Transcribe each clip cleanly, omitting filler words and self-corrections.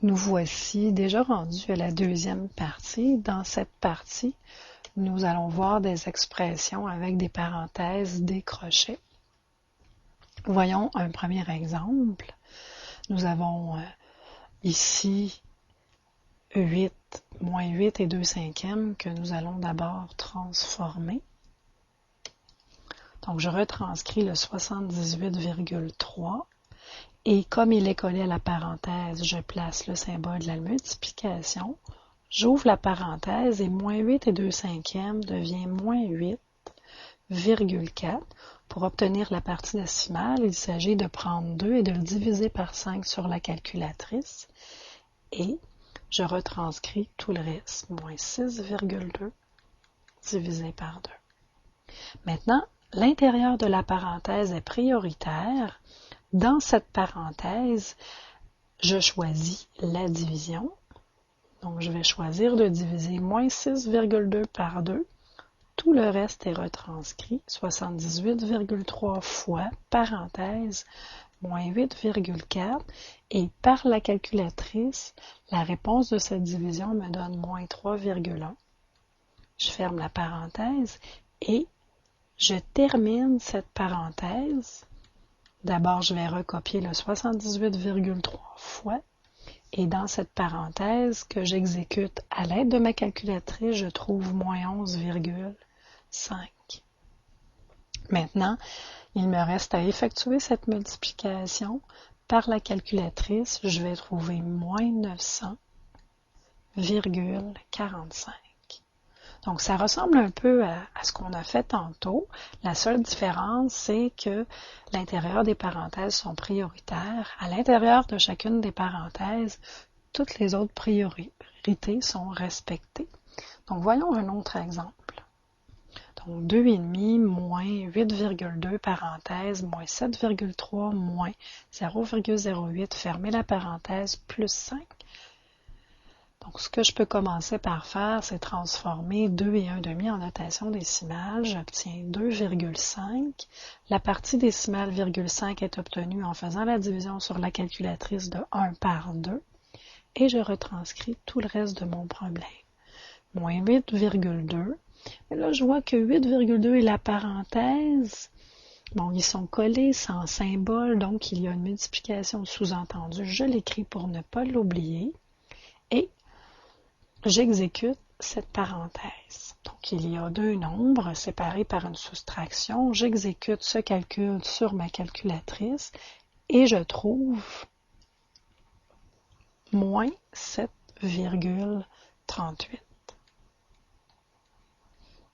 Nous voici déjà rendus à la deuxième partie. Dans cette partie, nous allons voir des expressions avec des parenthèses, des crochets. Voyons un premier exemple. Nous avons ici 8, moins 8 et 2 cinquièmes que nous allons d'abord transformer. Donc, je retranscris le 78,3 et comme il est collé à la parenthèse, je place le symbole de la multiplication. J'ouvre la parenthèse et moins 8 et 2 cinquièmes devient moins 8,4. Pour obtenir la partie décimale, il s'agit de prendre 2 et de le diviser par 5 sur la calculatrice. Et je retranscris tout le reste, moins 6,2 divisé par 2. Maintenant, l'intérieur de la parenthèse est prioritaire. Dans cette parenthèse, je choisis la division. Donc, je vais choisir de diviser moins 6,2 par 2. Tout le reste est retranscrit, 78,3 fois, parenthèse, moins 8,4. Et par la calculatrice, la réponse de cette division me donne moins 3,1. Je ferme la parenthèse et je termine cette parenthèse. D'abord, je vais recopier le 78,3 fois. Et dans cette parenthèse que j'exécute à l'aide de ma calculatrice, je trouve moins 11,5. Maintenant, il me reste à effectuer cette multiplication. Par la calculatrice, je vais trouver moins 900,45. Donc, ça ressemble un peu à ce qu'on a fait tantôt. La seule différence, c'est que l'intérieur des parenthèses sont prioritaires. À l'intérieur de chacune des parenthèses, toutes les autres priorités sont respectées. Donc, voyons un autre exemple. Donc, 2,5 moins 8,2 parenthèse, moins 7,3 moins 0,08, fermez la parenthèse, plus 5. Donc, ce que je peux commencer par faire, c'est transformer 2 et 1/2 en notation décimale. J'obtiens 2,5. La partie décimale, 0,5 est obtenue en faisant la division sur la calculatrice de 1 par 2. Et je retranscris tout le reste de mon problème. Moins 8,2. Mais là, je vois que 8,2 et la parenthèse, bon, ils sont collés sans symbole, donc il y a une multiplication sous-entendue. Je l'écris pour ne pas l'oublier. Et j'exécute cette parenthèse. Donc, il y a deux nombres séparés par une soustraction. J'exécute ce calcul sur ma calculatrice et je trouve moins 7,38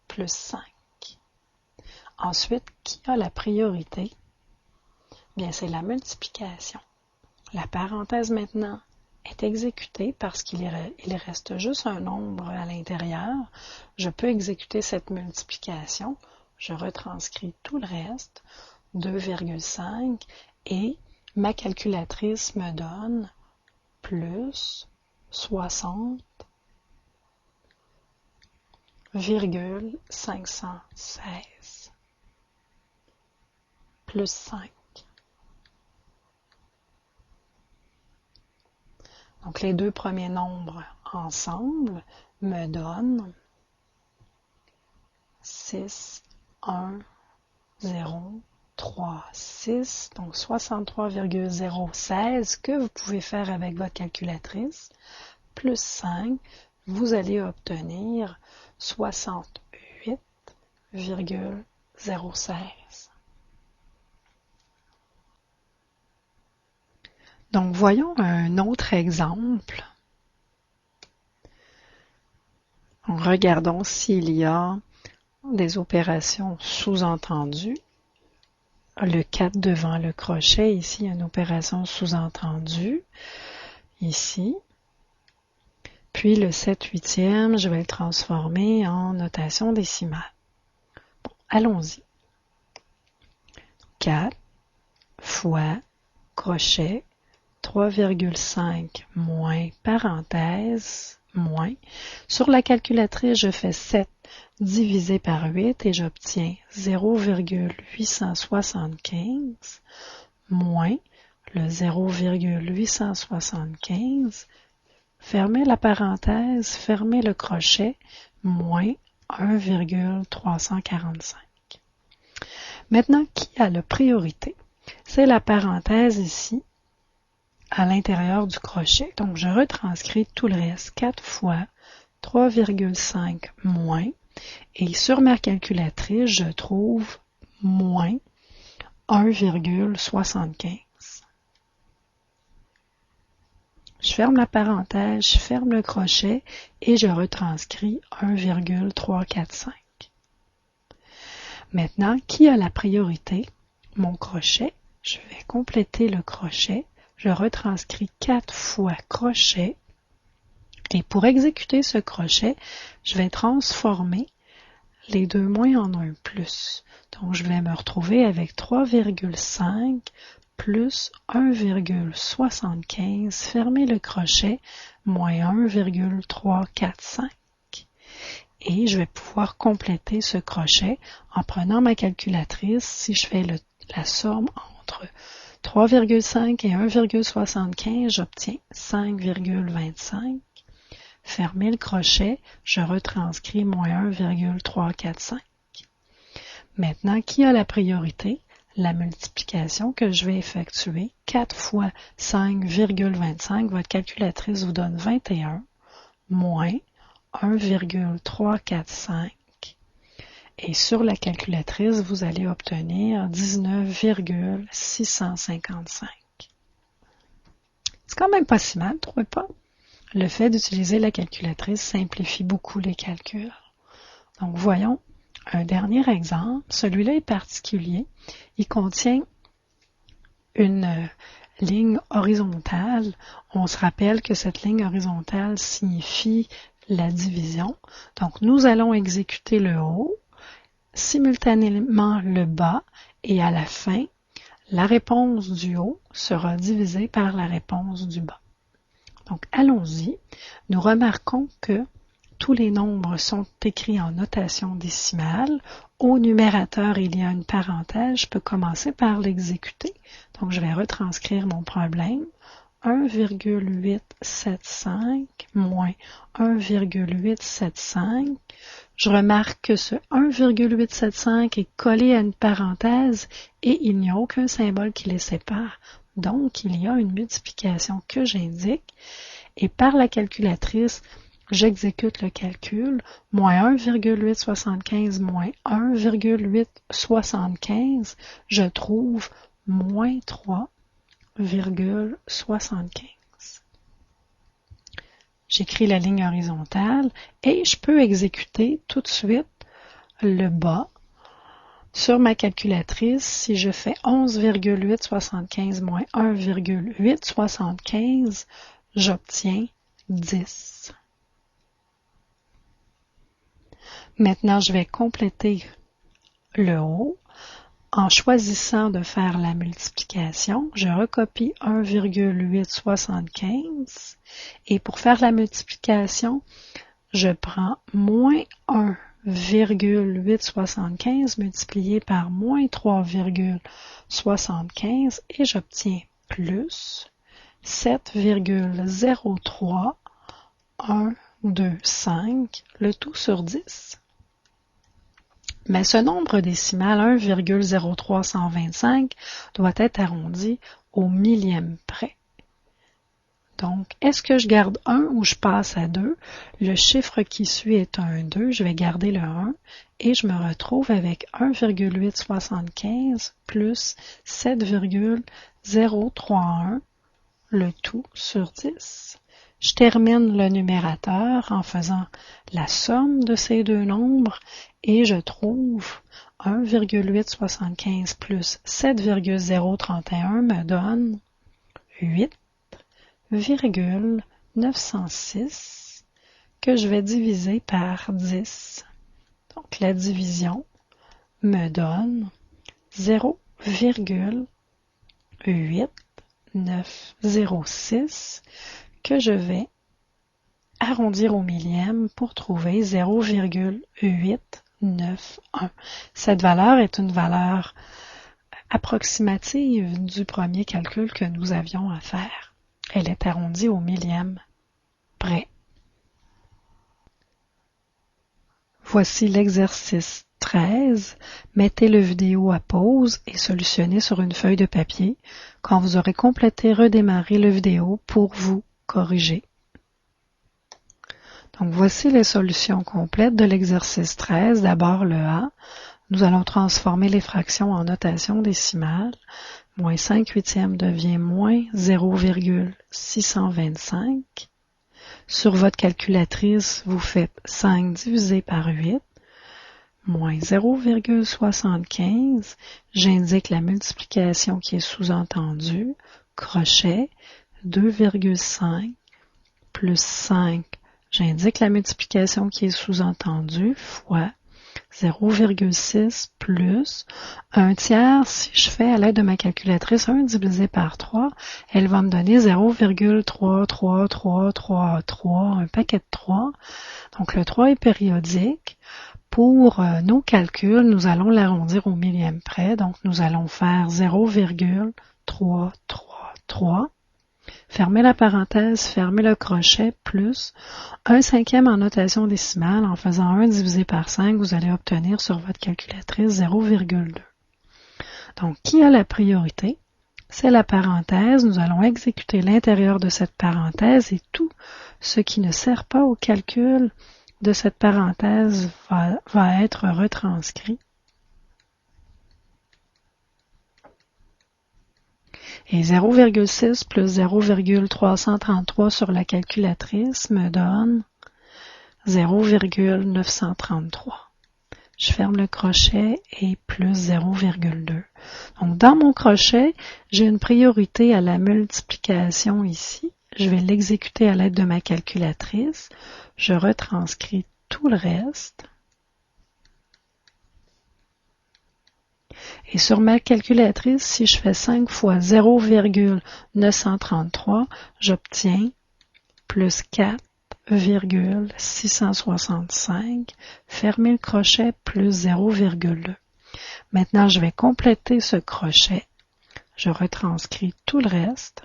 plus 5. Ensuite, qui a la priorité? Bien, c'est la multiplication. La parenthèse maintenant est exécutée parce qu'il reste juste un nombre à l'intérieur. Je peux exécuter cette multiplication. Je retranscris tout le reste, 2,5, et ma calculatrice me donne plus 60,516 plus 5. Donc, les deux premiers nombres ensemble me donnent 6, 1, 0, 3, 6, donc 63,016 que vous pouvez faire avec votre calculatrice, plus 5, vous allez obtenir 68,016. Donc, voyons un autre exemple. Regardons s'il y a des opérations sous-entendues. Le 4 devant le crochet, ici, il y a une opération sous-entendue. Ici. Puis le 7/8, je vais le transformer en notation décimale. Bon, allons-y. 4 fois crochet, 3,5 moins parenthèse, moins. Sur la calculatrice, je fais 7 divisé par 8 et j'obtiens 0,875 moins. le 0,875, fermez la parenthèse, fermez le crochet, moins 1,345. Maintenant, qui a la priorité? C'est la parenthèse ici, à l'intérieur du crochet. Donc, je retranscris tout le reste. 4 fois 3,5 moins. Et sur ma calculatrice, je trouve moins 1,75. Je ferme la parenthèse, je ferme le crochet et je retranscris 1,345. Maintenant, qui a la priorité? Mon crochet. Je vais compléter le crochet. Je retranscris 4 fois crochet. Et pour exécuter ce crochet, je vais transformer les deux moins en un plus. Donc, je vais me retrouver avec 3,5 plus 1,75, fermer le crochet, moins 1,345. Et je vais pouvoir compléter ce crochet en prenant ma calculatrice. Si je fais la somme entre 3,5 et 1,75, j'obtiens 5,25. Fermer le crochet, je retranscris moins 1,345. Maintenant, qui a la priorité? La multiplication que je vais effectuer. 4 fois 5,25, votre calculatrice vous donne 21, moins 1,345. Et sur la calculatrice, vous allez obtenir 19,655. C'est quand même pas si mal, trouvez pas? Le fait d'utiliser la calculatrice simplifie beaucoup les calculs. Donc, voyons un dernier exemple. Celui-là est particulier. Il contient une ligne horizontale. On se rappelle que cette ligne horizontale signifie la division. Donc, nous allons exécuter le haut, simultanément le bas, et à la fin, la réponse du haut sera divisée par la réponse du bas. Donc, allons-y. Nous remarquons que tous les nombres sont écrits en notation décimale. Au numérateur, il y a une parenthèse. Je peux commencer par l'exécuter. Donc, je vais retranscrire mon problème. 1,875 moins 1,875. Je remarque que ce 1,875 est collé à une parenthèse et il n'y a aucun symbole qui les sépare. Donc, il y a une multiplication que j'indique et par la calculatrice, j'exécute le calcul. Moins 1,875 moins 1,875, je trouve moins 3,75. J'écris la ligne horizontale et je peux exécuter tout de suite le bas. Sur ma calculatrice, si je fais 11,875 moins 1,875, j'obtiens 10. Maintenant, je vais compléter le haut. En choisissant de faire la multiplication, je recopie 1,875 et pour faire la multiplication, je prends moins 1,875 multiplié par moins 3,75 et j'obtiens plus 7,03125, le tout sur 10. Mais ce nombre décimal, 1,03125, doit être arrondi au millième près. Donc, est-ce que je garde 1 ou je passe à 2? Le chiffre qui suit est un 2, je vais garder le 1 et je me retrouve avec 1,875 plus 7,031, le tout sur 10. Je termine le numérateur en faisant la somme de ces deux nombres et je trouve 1,875 plus 7,031 me donne 8,906 que je vais diviser par 10. Donc la division me donne 0,8906 que je vais arrondir au millième pour trouver 0,891. Cette valeur est une valeur approximative du premier calcul que nous avions à faire. Elle est arrondie au millième près. Voici l'exercice 13. Mettez le vidéo à pause et solutionnez sur une feuille de papier. Quand vous aurez complété, redémarrez le vidéo pour vous corriger. Donc voici les solutions complètes de l'exercice 13. D'abord le A. Nous allons transformer les fractions en notation décimale. Moins 5 huitièmes devient moins 0,625. Sur votre calculatrice, vous faites 5 divisé par 8, moins 0,75. J'indique la multiplication qui est sous-entendue. Crochet, 2,5 plus 5. J'indique la multiplication qui est sous-entendue, fois 0,6 plus 1 tiers. Si je fais à l'aide de ma calculatrice 1 divisé par 3, elle va me donner 0,33333, un paquet de 3. Donc le 3 est périodique. Pour nos calculs, nous allons l'arrondir au millième près. Donc nous allons faire 0,333. Fermez la parenthèse, fermez le crochet, plus 1/5 en notation décimale. En faisant 1 divisé par 5, vous allez obtenir sur votre calculatrice 0,2. Donc, qui a la priorité? C'est la parenthèse. Nous allons exécuter l'intérieur de cette parenthèse et tout ce qui ne sert pas au calcul de cette parenthèse va être retranscrit. Et 0,6 plus 0,333 sur la calculatrice me donne 0,933. Je ferme le crochet et plus 0,2. Donc, dans mon crochet, j'ai une priorité à la multiplication ici. Je vais l'exécuter à l'aide de ma calculatrice. Je retranscris tout le reste. Et sur ma calculatrice, si je fais 5 fois 0,933, j'obtiens plus 4,665. Fermez le crochet, plus 0,2. Maintenant, je vais compléter ce crochet. Je retranscris tout le reste.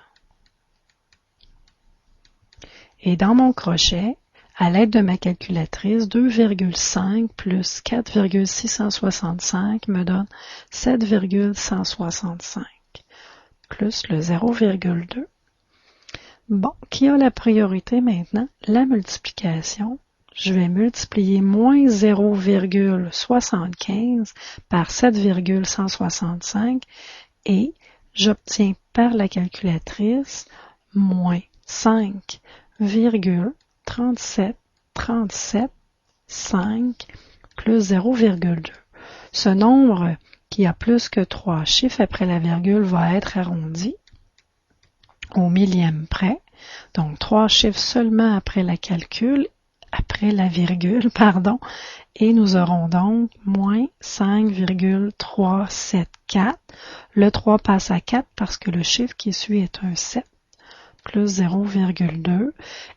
Et dans mon crochet, à l'aide de ma calculatrice, 2,5 plus 4,665 me donne 7,165, plus le 0,2. Bon, qui a la priorité maintenant? La multiplication. Je vais multiplier moins 0,75 par 7,165 et j'obtiens par la calculatrice moins 5,3737,5 plus 0,2. Ce nombre qui a plus que 3 chiffres après la virgule va être arrondi au millième près. Donc 3 chiffres seulement après la virgule, et nous aurons donc moins 5,374. Le 3 passe à 4 parce que le chiffre qui suit est un 7. Plus 0,2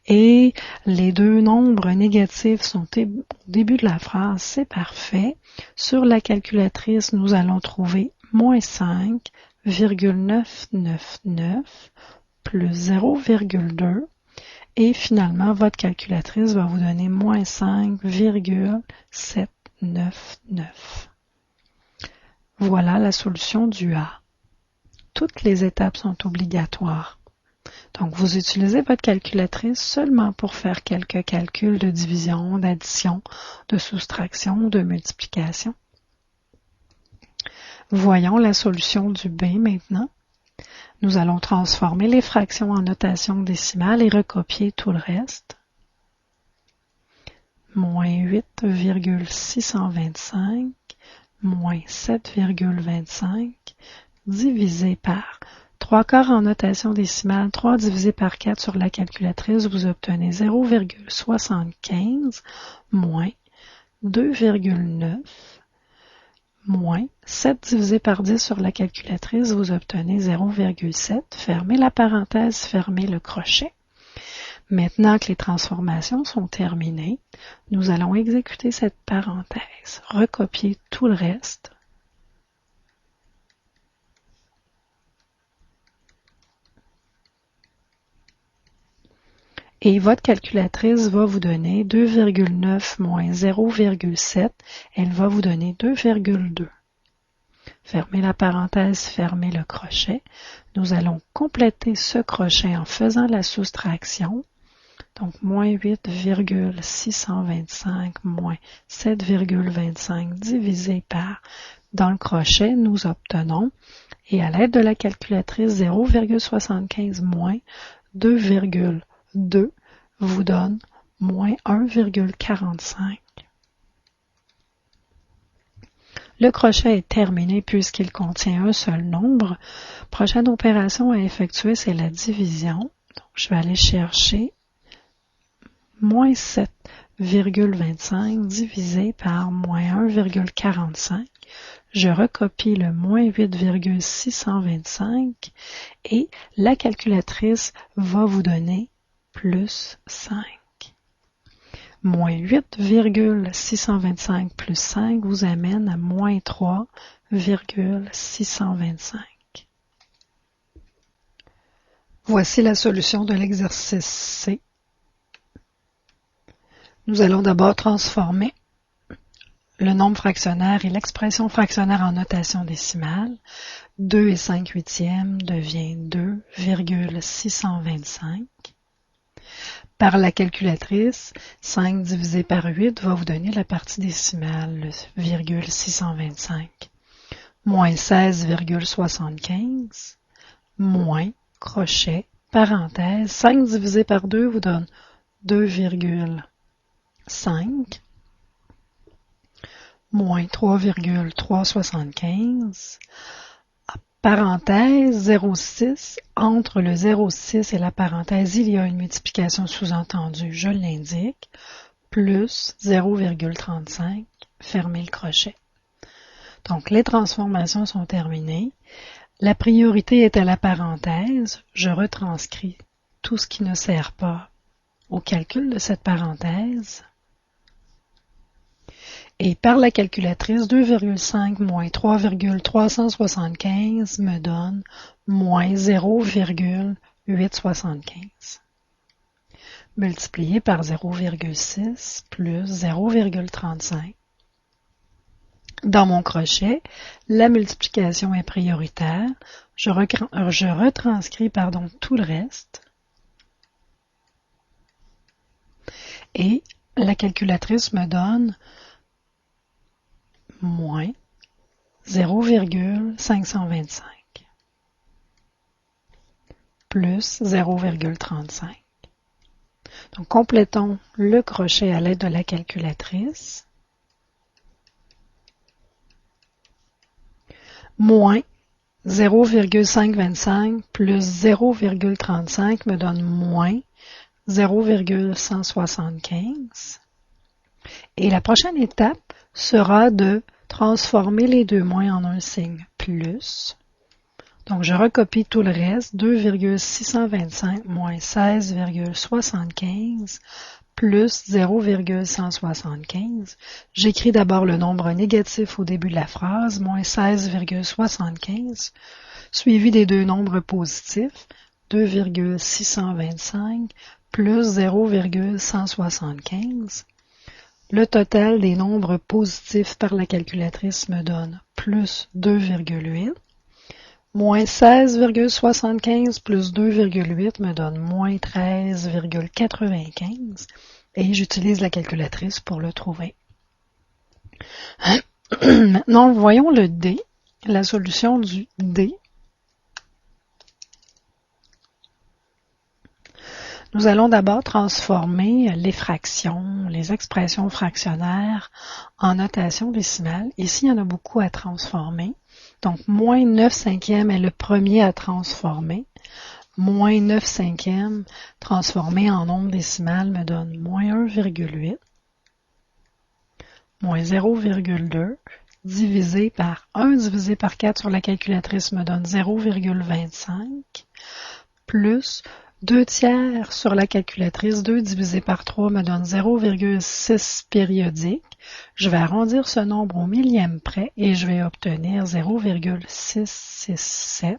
et les deux nombres négatifs sont au début de la phrase, c'est parfait. Sur la calculatrice, nous allons trouver moins 5,999 plus 0,2 et finalement, votre calculatrice va vous donner moins 5,799. Voilà la solution du A. Toutes les étapes sont obligatoires. Donc, vous utilisez votre calculatrice seulement pour faire quelques calculs de division, d'addition, de soustraction, de multiplication. Voyons la solution du B maintenant. Nous allons transformer les fractions en notation décimale et recopier tout le reste. Moins 8,625, moins 7,25, divisé par 3/4 en notation décimale, 3 divisé par 4 sur la calculatrice, vous obtenez 0,75 moins 2,9 moins 7 divisé par 10 sur la calculatrice, vous obtenez 0,7. Fermez la parenthèse, fermez le crochet. Maintenant que les transformations sont terminées, nous allons exécuter cette parenthèse, recopier tout le reste. Et votre calculatrice va vous donner 2,9 moins 0,7. Elle va vous donner 2,2. Fermez la parenthèse, fermez le crochet. Nous allons compléter ce crochet en faisant la soustraction. Donc, moins 8,625 moins 7,25 divisé par, dans le crochet, nous obtenons, et à l'aide de la calculatrice, 0,75 moins 2,2 vous donne moins 1,45. Le crochet est terminé puisqu'il contient un seul nombre. Prochaine opération à effectuer, c'est la division. Donc, je vais aller chercher moins 7,25 divisé par moins 1,45. Je recopie le moins 8,625 et la calculatrice va vous donner plus 5. Moins 8,625 plus 5 vous amène à moins 3,625. Voici la solution de l'exercice C. Nous allons d'abord transformer le nombre fractionnaire et l'expression fractionnaire en notation décimale. 2 et 5 huitièmes devient 2,625. Par la calculatrice, 5 divisé par 8 va vous donner la partie décimale, le virgule 625. Moins 16,75, moins, crochet, parenthèse, 5 divisé par 2 vous donne 2,5, moins 3,375, parenthèse 0,6, entre le 0,6 et la parenthèse, il y a une multiplication sous-entendue, je l'indique, plus 0,35, fermez le crochet. Donc, les transformations sont terminées. La priorité est à la parenthèse, je retranscris tout ce qui ne sert pas au calcul de cette parenthèse. Et par la calculatrice, 2,5 moins 3,375 me donne moins 0,875. Multiplié par 0,6 plus 0,35. Dans mon crochet, la multiplication est prioritaire. Je retranscris tout le reste. Et la calculatrice me donne moins 0,525 plus 0,35. Donc, complétons le crochet à l'aide de la calculatrice. Moins 0,525 plus 0,35 me donne moins 0,175. Et la prochaine étape sera de transformer les deux moins en un signe plus. Donc, je recopie tout le reste, 2,625 moins 16,75 plus 0,175. J'écris d'abord le nombre négatif au début de la phrase, moins 16,75, suivi des deux nombres positifs, 2,625 plus 0,175. Le total des nombres positifs par la calculatrice me donne plus 2,8. Moins 16,75 plus 2,8 me donne moins 13,95. Et j'utilise la calculatrice pour le trouver. Maintenant, voyons le D, la solution du D. Nous allons d'abord transformer les fractions, les expressions fractionnaires en notation décimale. Ici, il y en a beaucoup à transformer. Donc, moins 9 cinquièmes est le premier à transformer. Moins 9 cinquièmes transformé en nombre décimal me donne moins 1,8. Moins 0,2 divisé par 1 divisé par 4 sur la calculatrice me donne 0,25 plus 2 tiers sur la calculatrice, 2 divisé par 3 me donne 0,6 périodique. Je vais arrondir ce nombre au millième près et je vais obtenir 0,667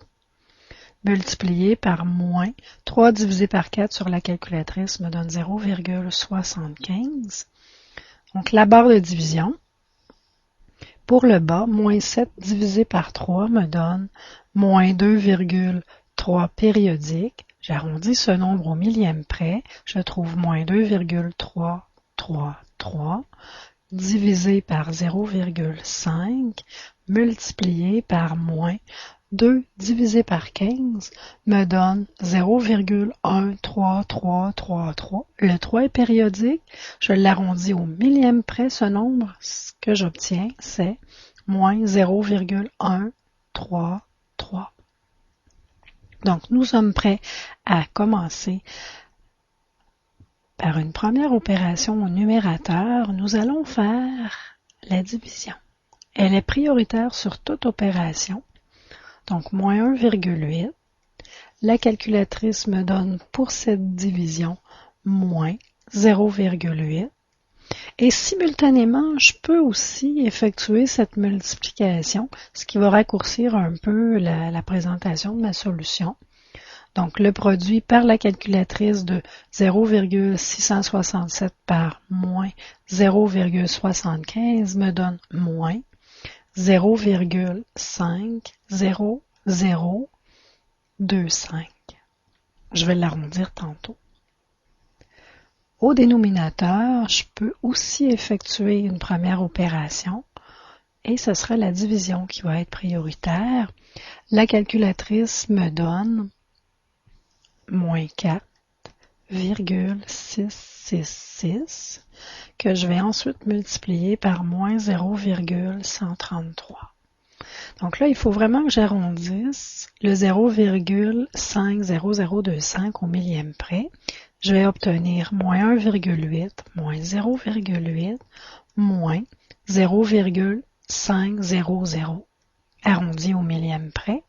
multiplié par moins 3 divisé par 4 sur la calculatrice me donne 0,75. Donc la barre de division, pour le bas, moins 7 divisé par 3 me donne moins 2,3 périodique. J'arrondis ce nombre au millième près, je trouve moins 2,333 divisé par 0,5 multiplié par moins 2 divisé par 15 me donne 0,13333. Le 3 est périodique, je l'arrondis au millième près, ce nombre, ce que j'obtiens, c'est moins 0,133. Donc, nous sommes prêts à commencer par une première opération au numérateur. Nous allons faire la division. Elle est prioritaire sur toute opération. Donc, moins 1,8. La calculatrice me donne pour cette division moins 0,8. Et simultanément, je peux aussi effectuer cette multiplication, ce qui va raccourcir un peu la présentation de ma solution. Donc, le produit par la calculatrice de 0,667 par moins 0,75 me donne moins 0,5025. Je vais l'arrondir tantôt. Au dénominateur, je peux aussi effectuer une première opération et ce sera la division qui va être prioritaire. La calculatrice me donne moins 4,666 que je vais ensuite multiplier par moins 0,133. Donc là, il faut vraiment que j'arrondisse le 0,50025 au millième près. Je vais obtenir moins 1,8, moins 0,8, moins 0,500, arrondi au millième près.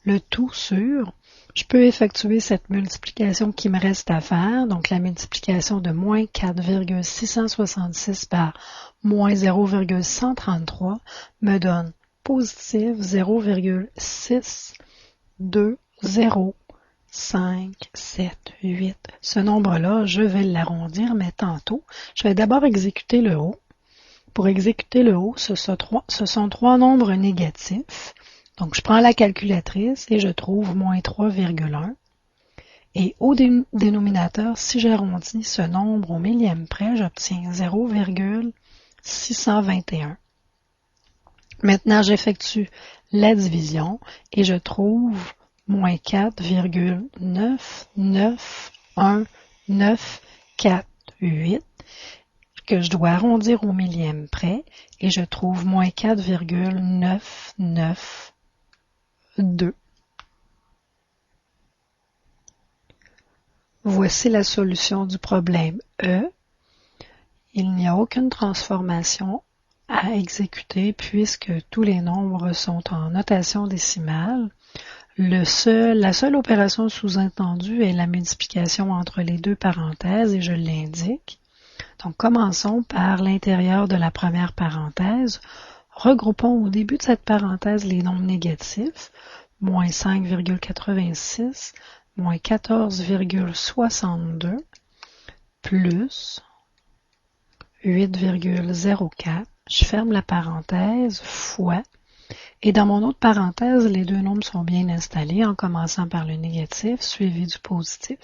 Le tout sur, je peux effectuer cette multiplication qui me reste à faire, donc la multiplication de moins 4,666 par moins 0,133 me donne positif 0,620,578. Ce nombre-là, je vais l'arrondir, mais tantôt, je vais d'abord exécuter le haut. Pour exécuter le haut, ce sont trois nombres négatifs. Donc, je prends la calculatrice et je trouve moins 3,1. Et au dénominateur, si j'arrondis ce nombre au millième près, j'obtiens 0,621. Maintenant, j'effectue la division et je trouve moins 4,99198 que je dois arrondir au millième près et je trouve moins 4,992. Voici la solution du problème E. Il n'y a aucune transformation à exécuter puisque tous les nombres sont en notation décimale. La seule opération sous-entendue est la multiplication entre les deux parenthèses et je l'indique. Donc, commençons par l'intérieur de la première parenthèse. Regroupons au début de cette parenthèse les nombres négatifs, moins 5,86, moins 14,62, plus 8,04. Je ferme la parenthèse, fois, et dans mon autre parenthèse, les deux nombres sont bien installés en commençant par le négatif suivi du positif.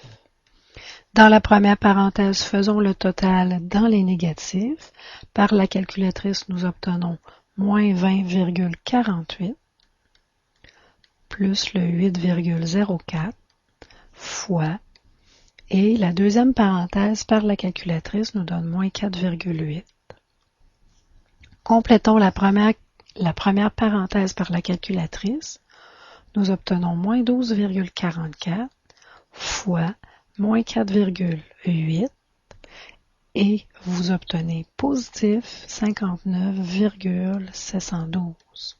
Dans la première parenthèse, faisons le total dans les négatifs. Par la calculatrice, nous obtenons moins 20,48 plus le 8,04 fois, et la deuxième parenthèse par la calculatrice nous donne moins 4,8. Complétons la première parenthèse par la calculatrice. Nous obtenons moins 12,44 fois moins 4,8 et vous obtenez positif 59,712.